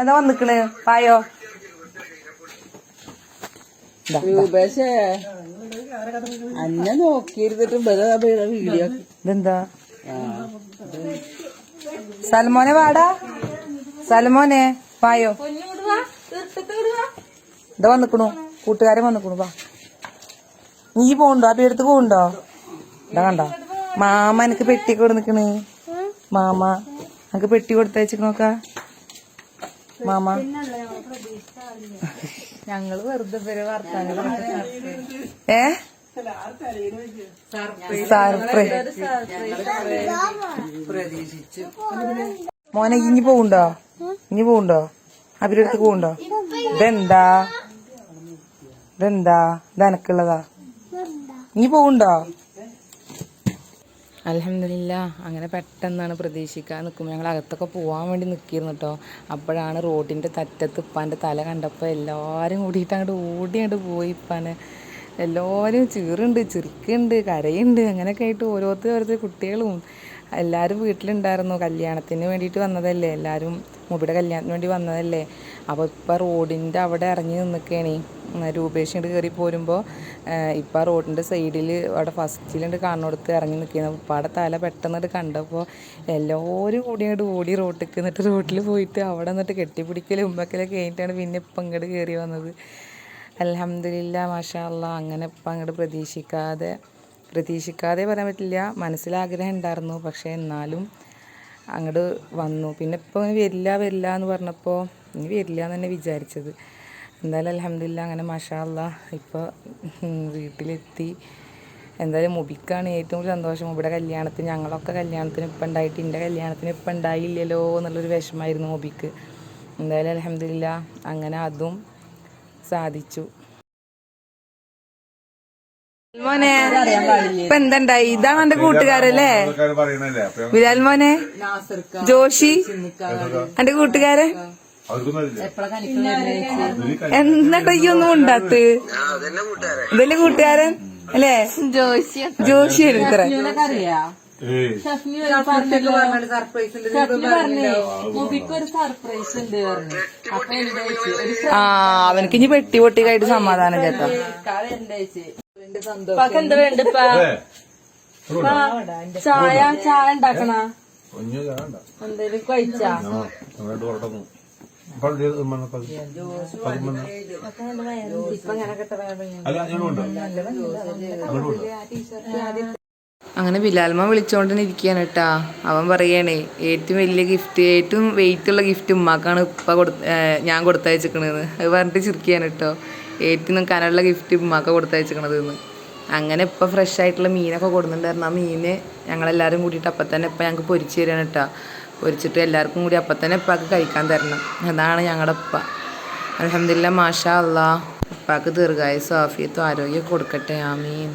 മോനെന്താ വന്നിക്കണ് പായോ രൂപേഷേ അന്നെ നോക്കിയിരുന്നിട്ട് വീഡിയോ ഇതെന്താ സൽമോനെ വാടാ സൽമോനെ പായോ ഇതാ വന്നിക്കണു കൂട്ടുകാരൻ വന്നിക്കണു വാ നീ പോണ്ടോ ആ പേടുത്ത് പോണ്ടോ ഇതാ കണ്ട മാമ എനിക്ക് പെട്ടി കൊടുന്നിക്കണ് മാമ എനിക്ക് പെട്ടി കൊടുത്തയച്ചിക്കണോക്ക മാമ ഞങ്ങള് വെറുതെ പ്രതീക്ഷിച്ചു. മോനെ ഇനി പോവുണ്ടോ അവരുടെ അടുത്ത് പോവുണ്ടോ ഇതെന്താ ഇതെനക്കുള്ളതാ നീ പോവുണ്ടോ അൽഹംദുലില്ലാ അങ്ങനെ പെട്ടെന്നാണ് പ്രതീക്ഷിക്കാൻ നിൽക്കുമ്പോൾ ഞങ്ങൾ അകത്തൊക്കെ പോകാൻ വേണ്ടി നിൽക്കിയിരുന്നു കേട്ടോ. അപ്പോഴാണ് റോഡിൻ്റെ തറ്റത്ത് ഇപ്പാൻ്റെ തല കണ്ടപ്പോൾ എല്ലാവരും കൂടിയിട്ട് അങ്ങോട്ട് പോയി. ഇപ്പാനെ എല്ലാവരും ചീറുണ്ട് ചിരിക്കുന്നുണ്ട് കരയുണ്ട് അങ്ങനെയൊക്കെ ആയിട്ട് ഓരോരുത്തർ കുട്ടികളും എല്ലാവരും വീട്ടിലുണ്ടായിരുന്നു. കല്യാണത്തിന് വേണ്ടിയിട്ട് വന്നതല്ലേ, എല്ലാവരും മുബിയുടെ കല്യാണത്തിന് വേണ്ടി വന്നതല്ലേ. അപ്പോൾ ഇപ്പം റോഡിൻ്റെ അവിടെ ഇറങ്ങി നിൽക്കുകയാണ്. രൂപേഷ് ഇങ്ങോട്ട് കയറി പോരുമ്പോൾ ഇപ്പം റോഡിൻ്റെ സൈഡിൽ അവിടെ ഫസ്റ്റിലുണ്ട് കാണുന്നിടത്ത് ഇറങ്ങി നിൽക്കുന്നത്. ഉപ്പാടെ തല പെട്ടെന്നിട്ട് കണ്ടപ്പോൾ എല്ലാവരും കൂടി അങ്ങോട്ട് ഓടി റോട്ടിലേക്ക് എന്നിട്ട് റോട്ടിൽ പോയിട്ട് അവിടെ നിന്നിട്ട് കെട്ടിപ്പിടിക്കലും ഉമ്മക്കലൊക്കെ കഴിഞ്ഞിട്ടാണ് പിന്നെ ഇപ്പം ഇങ്ങോട്ട് കയറി വന്നത്. അൽഹംദുലില്ലാ മാഷാ അല്ലാഹ്. അങ്ങനെ ഇപ്പം അങ്ങോട്ട് പ്രതീക്ഷിക്കാതെ പറയാൻ പറ്റില്ല, മനസ്സിലാഗ്രഹം ഉണ്ടായിരുന്നു. പക്ഷേ എന്നാലും അങ്ങോട്ട് വന്നു. പിന്നെ ഇപ്പോൾ വരില്ല എന്ന് പറഞ്ഞപ്പോൾ ഇനി വരില്ല എന്ന് തന്നെ വിചാരിച്ചത്. എന്തായാലും അൽഹംദുലില്ലാ അങ്ങനെ മാഷാ അല്ലാഹ് ഇപ്പോൾ വീട്ടിലെത്തി. എന്തായാലും മുബിക്കാണ് ഏറ്റവും കൂടുതൽ സന്തോഷം. മുബിയുടെ കല്യാണത്തിന് ഞങ്ങളൊക്കെ കല്യാണത്തിന് ഇപ്പം ഉണ്ടായിട്ട് എൻ്റെ കല്യാണത്തിന് ഇപ്പം ഉണ്ടായില്ലല്ലോ എന്നുള്ളൊരു വിഷമമായിരുന്നു മുബിക്ക്. എന്തായാലും അൽഹംദുലില്ലാ അങ്ങനെ അതും സാധിച്ചു. മോനെ ഇപ്പൊ എന്തുണ്ടായി? ഇതാണ് എന്റെ കൂട്ടുകാരല്ലേ ബിലാൽ മോനെ, ജോഷി എന്റെ കൂട്ടുകാരൻ. എന്നിട്ട് ഈ ഒന്നും ഉണ്ടാത്ത് ഇതല്ലേ കൂട്ടുകാരൻ അല്ലേ? ജോഷി എടുത്തറ അവനക്ക് ഇനി പെട്ടി പൊട്ടിക്കായിട്ട് സമാധാനം ചേട്ടാ. എന്താ വേണ്ടപ്പാ? ചായ ഉണ്ടാക്കണ എന്തേലും കഴിച്ചാ? അങ്ങനെ ബിലാൽമ വിളിച്ചോണ്ട് ഇരിക്കുകയാണ് കേട്ടാ. അവൻ പറയണേ ഏറ്റവും വലിയ ഗിഫ്റ്റ്, ഏറ്റവും വെയിറ്റ് ഉള്ള ഗിഫ്റ്റ് ഉമ്മാക്കാണ് ഞാൻ കൊടുത്തയച്ചിക്കണെന്ന്. അത് പറഞ്ഞിട്ട് ചിരിക്കുകയാണ് കേട്ടോ. ഏറ്റവും കനമുള്ള ഗിഫ്റ്റ് ഉമ്മാക്ക കൊടുത്തയച്ചിക്കണത് എന്ന്. അങ്ങനെ ഇപ്പം ഫ്രഷ് ആയിട്ടുള്ള മീനൊക്കെ കൊടുക്കുന്നുണ്ടായിരുന്നു. ആ മീന് ഞങ്ങളെല്ലാവരും കൂടിയിട്ട് അപ്പം തന്നെ ഇപ്പം ഞങ്ങൾക്ക് പൊരിച്ച് തരാണ് കേട്ടോ. പൊരിച്ചിട്ട് എല്ലാവർക്കും കൂടി അപ്പം തന്നെ ഇപ്പാക്ക് കഴിക്കാൻ തരണം. അതാണ് ഞങ്ങളുടെ ഉപ്പ. അൽഹംദുലില്ലാ മാഷാ അല്ലാഹ്. ഉപ്പാക്ക് ദീർഘായുസ്സും ആഫിയത്തും ആരോഗ്യമൊക്കെ കൊടുക്കട്ടെ. ആമീൻ.